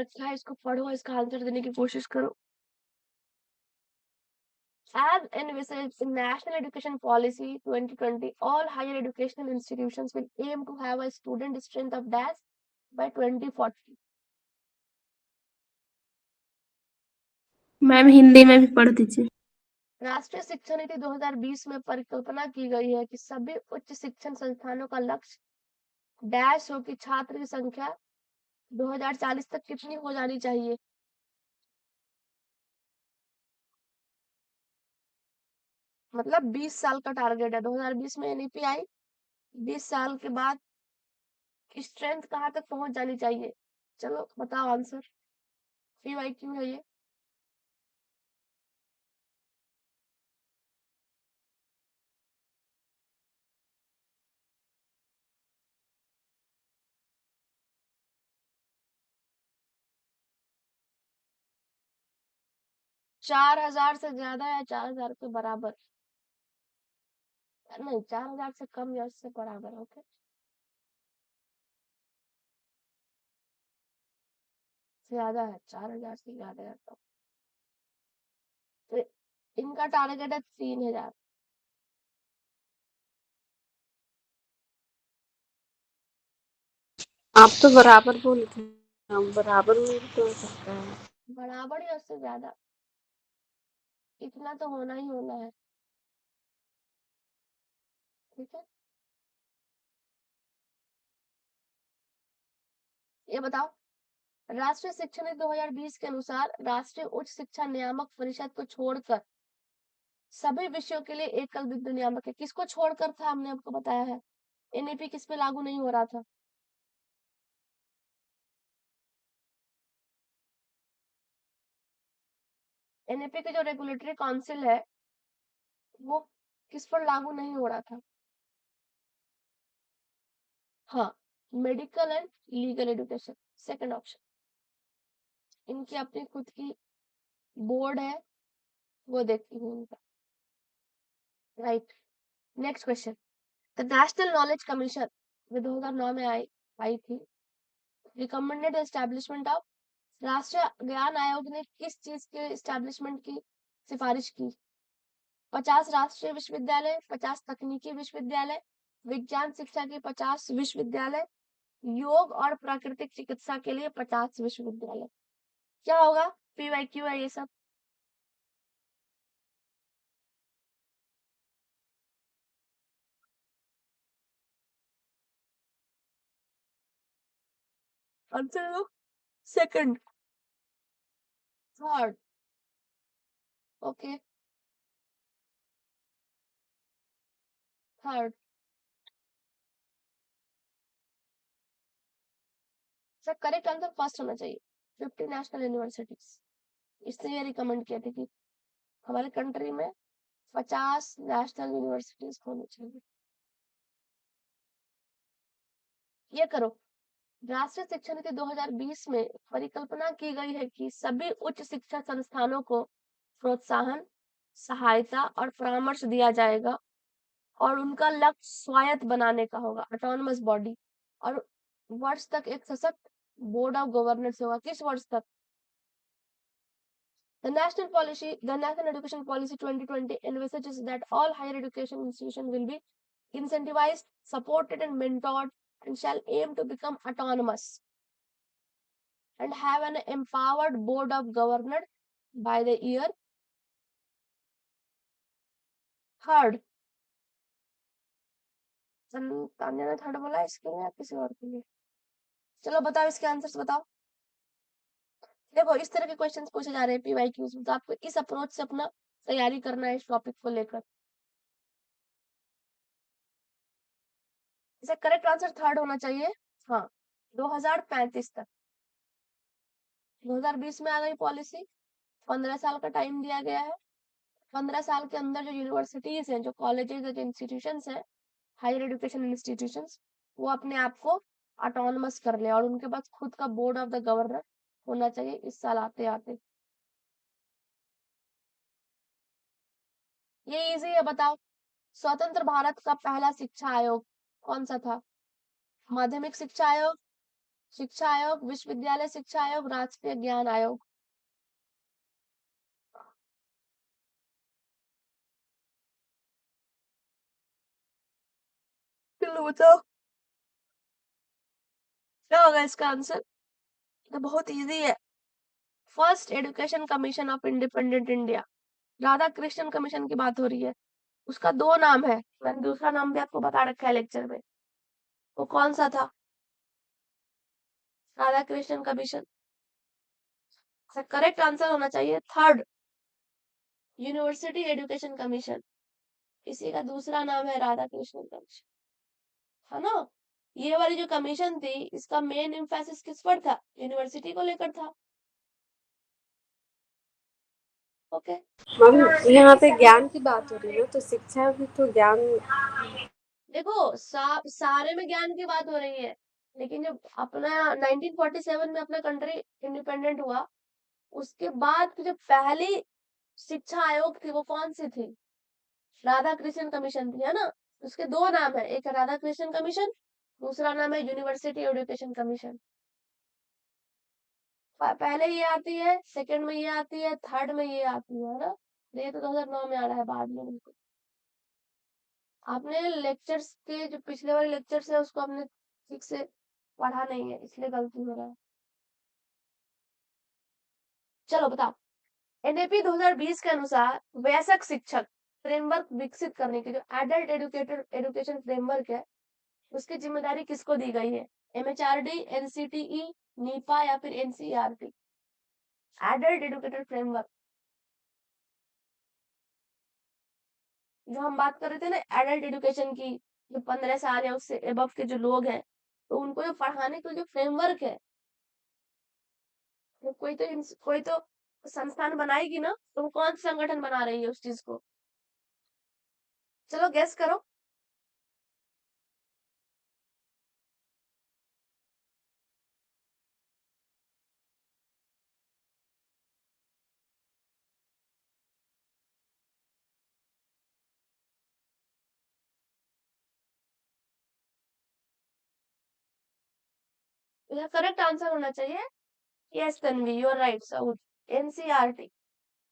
अच्छा है, इसको पढ़ो, इसका आंसर देने की कोशिश करो। As envisaged in National Education Policy 2020, all higher educational institutions will aim to have a student strength of dash by 2040. Ma'am Hindi में भी पढ़ दीजिए। राष्ट्रीय शिक्षा नीति 2020 में परिकल्पना की गई है कि सभी उच्च शिक्षण संस्थानों का लक्ष्य डैश हो कि छात्र की संख्या 2040 तक कितनी हो जानी चाहिए। मतलब 20 साल का टारगेट है। 2020 में एनईपी आई, 20 साल के बाद स्ट्रेंथ कहाँ तक पहुंच जानी चाहिए। चलो बताओ आंसर, पीवाईक्यू है ये। चार हजार से ज्यादा या 4,000 के बराबर? नहीं, 4,000 से कम या उससे बराबर। ओके, ज्यादा है, 4,000 से ज्यादा है तो इनका टारगेट है 3,000। आप तो बराबर बोले थे। हम बराबर में भी तो हो सकता है। बराबर या उससे ज्यादा, इतना तो होना ही होना है। ठीक है, ये बताओ, राष्ट्रीय शिक्षा नीति 2020 के अनुसार राष्ट्रीय उच्च शिक्षा नियामक परिषद को छोड़कर सभी विषयों के लिए एकल बिंदु नियामक है। किसको छोड़कर था, हमने आपको बताया है। एनईपी किस पे लागू नहीं हो रहा था? एनईपी के जो रेगुलेटरी काउंसिल है वो किस पर लागू नहीं हो रहा था? हाँ, medical and legal education, second option. इनकी अपनी खुद की बोर्ड है, वो देखती हूँ इनका। Right, next question. The national knowledge commission जो 2009 में आई थी, रिकमेंडेड एस्टेब्लिशमेंट ऑफ, राष्ट्रीय ज्ञान आयोग ने किस चीज के एस्टेब्लिशमेंट की सिफारिश की? 50 राष्ट्रीय विश्वविद्यालय, 50 तकनीकी विश्वविद्यालय, विज्ञान शिक्षा के 50 विश्वविद्यालय, योग और प्राकृतिक चिकित्सा के लिए 50 विश्वविद्यालय। क्या होगा? पीवाईक्यू है ये सब। आंसर दो। Second, third, okay, third. Sir correct answer first होना चाहिए, 50 नेशनल यूनिवर्सिटीज। इसने ये रिकमेंड किया था कि हमारे कंट्री में 50 नेशनल यूनिवर्सिटीज होनी चाहिए। ये करो, राष्ट्रीय शिक्षा नीति 2020 में परिकल्पना की गई है कि सभी उच्च शिक्षा संस्थानों को प्रोत्साहन, सहायता और परामर्श दिया जाएगा और उनका लक्ष्य स्वायत्त बनाने का होगा, ऑटोनमस बॉडी, और वर्ष तक एक सशक्त बोर्ड ऑफ गवर्नर्स होगा। किस वर्ष तक? The National Education Policy 2020 envisages that all higher education institutions will be incentivized, supported, and mentored, and shall aim to become autonomous and have an empowered board of governors by the year third। Tanya ने third बोला इसके लिए या किसी और के लिए? चलो बताओ, इसके आंसर्स बताओ। देखो, इस तरह के क्वेश्चंस पूछे जा रहे हैं पीवाईक्यूज में, तो आपको इस अप्रोच से अपना तैयारी करना है इस टॉपिक को लेकर। इसे करेक्ट आंसर थर्ड होना चाहिए। हाँ, 2035 तक। 2020 में आ गई पॉलिसी, 15 साल का टाइम दिया गया है। 15 साल के अंदर जो यूनिवर्सिटीज हैं, जो कॉलेजेस है, जो इंस्टीट्यूशंस हैं, हायर एजुकेशन इंस्टीट्यूशंस, वो अपने आप को ऑटोनमस कर ले और उनके पास खुद का बोर्ड ऑफ द गवर्नर होना चाहिए इस साल आते आते। ये इजी है, बताओ। स्वतंत्र भारत का पहला शिक्षा आयोग कौन सा था? माध्यमिक शिक्षा आयोग, शिक्षा आयोग, विश्वविद्यालय शिक्षा आयोग, राष्ट्रीय ज्ञान आयोग। चलो बताओ क्या होगा इसका आंसर। तो बहुत इजी है। First education commission of independent India, Radha Krishnan commission की बात हो रही है। उसका दो नाम है, मैंने दूसरा नाम भी आपको बता रखा है लेक्चर में। वो कौन सा था? Radha Krishnan commission. Correct answer होना चाहिए थर्ड, यूनिवर्सिटी एजुकेशन कमीशन। इसी का दूसरा नाम है राधा कृष्णन कमीशन, है ना। ये वाली जो कमीशन थी, इसका मेन एम्फेसिस किस पर था? यूनिवर्सिटी को लेकर था। ओके। मैम यहाँ पे ज्ञान की बात हो रही है, तो शिक्षा भी तो ज्ञान। देखो सारे में ज्ञान की बात हो रही है, लेकिन जब अपना 1947 में अपना कंट्री इंडिपेंडेंट हुआ, उसके बाद की जो पहली शिक्षा आयोग थी वो कौन सी थी? राधा कृष्णन कमीशन थी, है ना। उसके दो नाम है, एक है राधा कृष्णन कमीशन, दूसरा नाम है यूनिवर्सिटी एजुकेशन कमीशन। पहले ये आती है, सेकंड में ये आती है, थर्ड में ये आती है ना। ये तो 2009 में आ रहा है बाद में बिल्कुल। आपने लेक्चर्स के जो पिछले वाले लेक्चर्स है उसको आपने ठीक से पढ़ा नहीं है, इसलिए गलती हो रहा है। चलो बताओ। एनएपी 2020 के अनुसार वयस्क शिक्षक फ्रेमवर्क विकसित करने की जो एडल्ट एजुकेटर एजुकेशन फ्रेमवर्क है, उसकी जिम्मेदारी किसको दी गई है? एमएचआरडी, एनसीटीई, नीपा या फिर एनसीईआरटी? एडल्ट एजुकेटर फ्रेमवर्क, जो हम बात कर रहे थे ना एडल्ट एजुकेशन की, जो 15 साल या उससे एबव के जो लोग हैं, तो उनको जो पढ़ाने का जो फ्रेमवर्क है, तो कोई तो संस्थान बनाएगी ना, तो वो कौन सा संगठन बना रही है उस चीज को? चलो गेस करो। यह करेक्ट आंसर होना चाहिए। Yes Tanvi, you are right south, NCERT.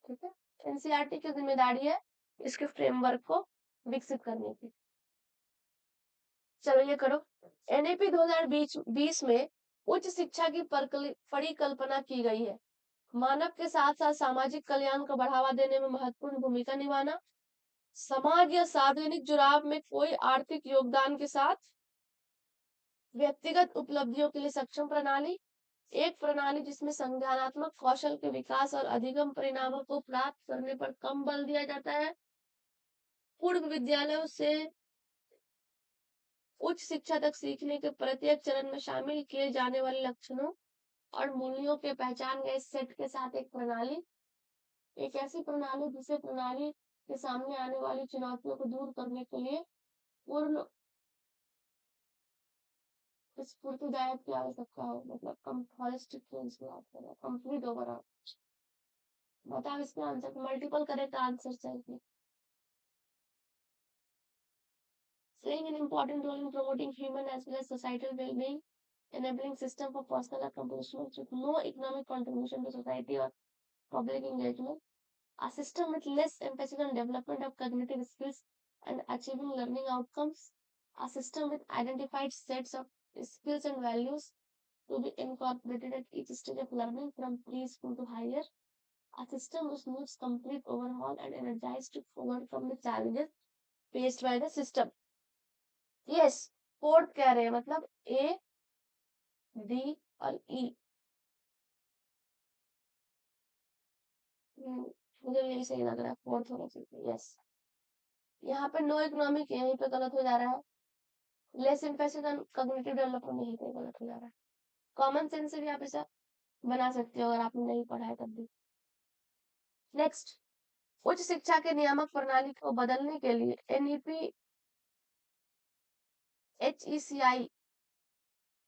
ठीक है, एनसीईआरटी की जिम्मेदारी है इसके फ्रेमवर्क को विकसित करने की। चलो ये करो। एनएपी 2020 में उच्च शिक्षा की परिकल्पना की गई है, मानव के साथ साथ सामाजिक कल्याण को बढ़ावा देने में महत्वपूर्ण भूमिका निभाना, समाज या सार्वजनिक जुड़ाव में कोई आर्थिक योगदान के साथ व्यक्तिगत उपलब्धियों के लिए सक्षम प्रणाली, एक प्रणाली जिसमें संज्ञानात्मक कौशल के विकास और अधिगम परिणामों को प्राप्त करने पर कम बल दिया जाता है, पूर्व विद्यालयों से उच्च शिक्षा तक सीखने के प्रत्येक चरण में शामिल किए जाने वाले लक्षणों और मूल्यों के पहचान गए सेट के साथ एक प्रणाली, एक ऐसी प्रणाली जिसे प्रणाली के सामने आने वाली चुनौतियों को दूर करने के लिए पूर्ण स्फूर्तिदायक की आवश्यकता है, मतलब कंप्लीट ओवरऑल। बताओ इसका आंसर, मल्टीपल करेक्ट आंसर चाहिए। Playing an important role in promoting human as well as societal well-being, enabling system for personal accomplishments with no economic contribution to society or public engagement, a system with less emphasis on development of cognitive skills and achieving learning outcomes, a system with identified sets of skills and values to be incorporated at each stage of learning from preschool to higher, a system which needs complete overhaul and energized to overcome the challenges faced by the system. Yes, fourth कह रहे हैं, मतलब ए, D और ई। मुझे भी यही सही लग रहा है, फोर्थ होना चाहिए। यस, यहाँ पे नो इकोनॉमिक यहीं पे गलत हो जा रहा है, less emphasis on cognitive development यहीं पे गलत हो जा रहा है। कॉमन सेंस से भी आप ऐसा बना सकते हो अगर आपने नहीं पढ़ा है तब भी। नेक्स्ट, उच्च शिक्षा के नियामक प्रणाली को बदलने के लिए एनईपी एचईसीआई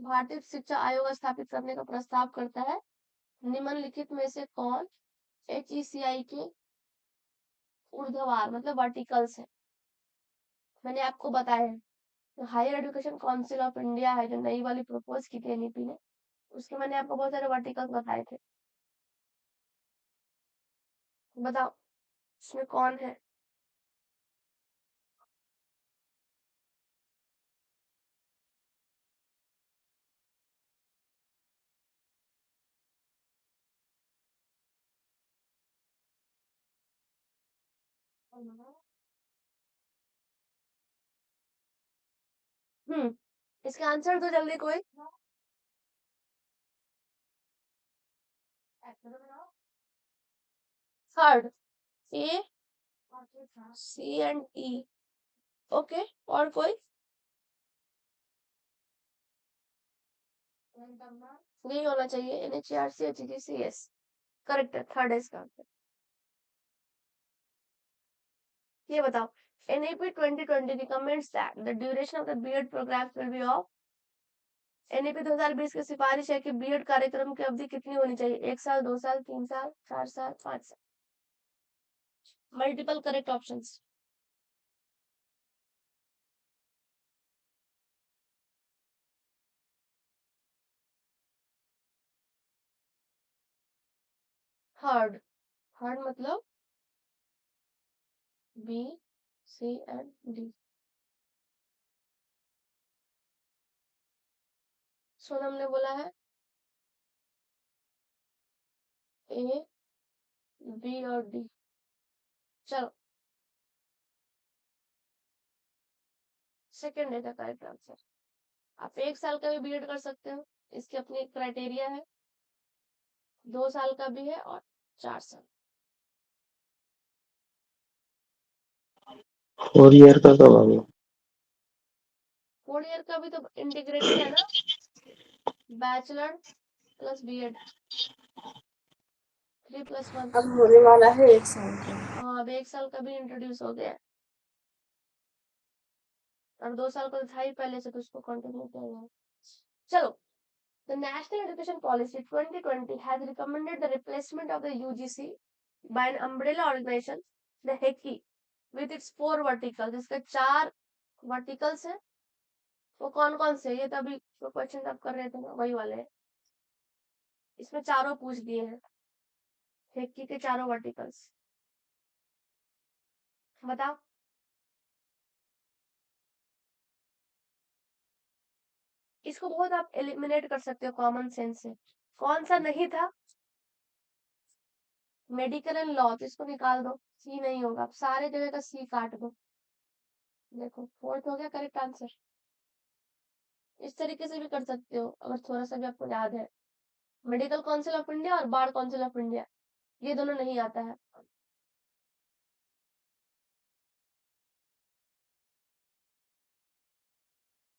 भारतीय शिक्षा आयोग स्थापित करने का प्रस्ताव करता है। निम्नलिखित में से कौन एचईसीआई के ऊर्ध्वाधर मतलब वर्टिकल्स है? मैंने आपको बताया है, higher education council of India है जो नई वाली प्रपोज की थी एनईपी ने, उसके मैंने आपको बहुत सारे वर्टिकल्स बताए थे। बताओ इसमें कौन है? इसका आंसर दो जल्दी कोई। Third, A, C and E. Okay, और कोई? नहीं होना चाहिए। NHRC HGCS करेक्ट है, थर्ड है इसका आंसर। ये बताओ, NAP 2020 recommends that the duration of the B.Ed programs will be of। NAP 2020 की सिफारिश है कि B.Ed कार्यक्रम की अवधि कितनी होनी चाहिए? 1 साल, 2 साल, 3 साल, 4 साल, 5 साल। Multiple correct options. Third, third मतलब B, C and D। Sonam ने बोला है A, B और D। चलो, सेकंड है का करेक्ट आंसर। आप 1 साल का भी B.Ed कर सकते हो, इसकी अपनी एक क्राइटेरिया है। 2 साल का भी है और 4 साल। 4 ईयर का कब आ गया? 4 ईयर का भी तो इंटीग्रेटेड है ना, बैचलर प्लस B.Ed, 3+1। अब होने वाला है 1 साल का। हाँ, अब 1 साल का भी इंट्रोड्यूस हो गया है। और 2 साल का तो था ही पहले से, तो उसको कंटिन्यू किया गया है। चलो, the National Education Policy 2020 has recommended the replacement of the UGC by an umbrella organization, the HECI, with its 4 verticals। इसके 4 वर्टिकल्स है। वो कौन कौन से? ये तो अभी जो क्वेश्चन आप कर रहे थे ना, वही वाले हैं। इसमें चारों पूछ दिए हैं, हेक्की के चारों वर्टिकल्स। बताओ। इसको बहुत आप एलिमिनेट कर सकते हो कॉमन सेंस से। कौन सा नहीं था? मेडिकल एंड लॉ, तो इसको निकाल दो, सी नहीं होगा। आप सारे जगह का सी काट दो। देखो, फोर्थ हो गया करेक्ट आंसर। इस तरीके से भी कर सकते हो अगर थोड़ा सा भी आपको याद है। मेडिकल काउंसिल ऑफ इंडिया और बार काउंसिल ऑफ इंडिया, ये दोनों नहीं आता है।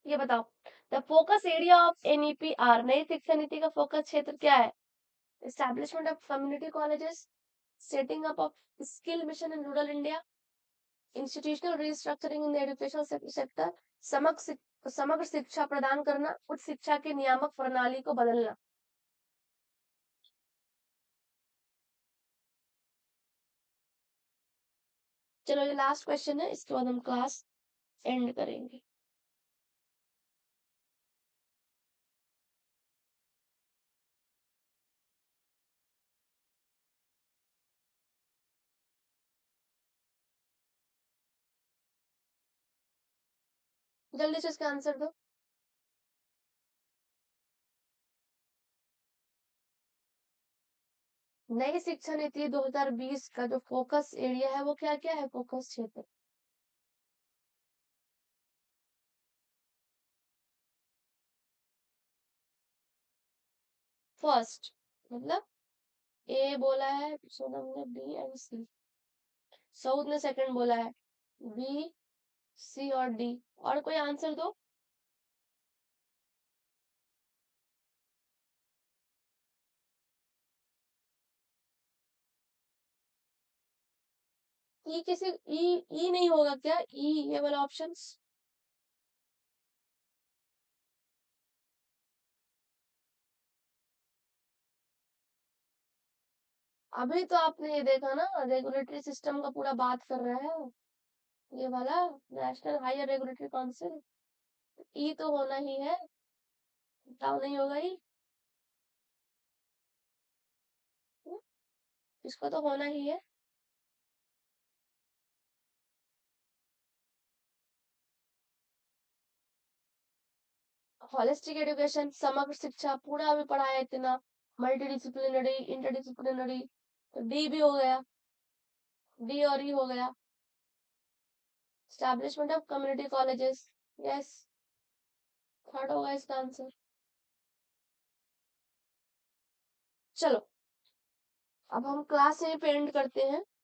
ये बताओ, the focus area of NEP-R, नई शिक्षा नीति का फोकस क्षेत्र क्या है? Establishment of community colleges, setting up of skill mission in rural India, institutional restructuring in the education sector, समग्र शिक्षा प्रदान करना, उच्च शिक्षा की नियामक प्रणाली को बदलना। चलो, ये लास्ट क्वेश्चन है, इसके बाद हम क्लास एंड करेंगे। जल्दी से इसका आंसर दो। नई शिक्षा नीति 2020 का जो फोकस एरिया है वो क्या क्या है? फोकस क्षेत्र। फर्स्ट मतलब ए बोला है सोनम ने, बी एंड सी। सऊद ने सेकंड बोला है, बी, सी और डी। और कोई आंसर दो। ई किसी, ई नहीं होगा क्या? ई, ये वाला ऑप्शंस। अभी तो आपने ये देखा ना, रेगुलेटरी सिस्टम का पूरा बात कर रहा है, ये वाला नेशनल हायर रेगुलेटरी काउंसिल। ई तो होना ही है, बताओ नहीं होगा ई? इसको तो होना ही है। होलिस्टिक एजुकेशन, समग्र शिक्षा, पूरा भी पढ़ा है इतना, मल्टीडिसिप्लिनरी, इंटरडिसिप्लिनरी, तो डी भी हो गया, डी और ई हो गया। Establishment of community colleges, yes, third होगा इसका आंसर। चलो अब हम क्लास यहीं पे एंड करते हैं।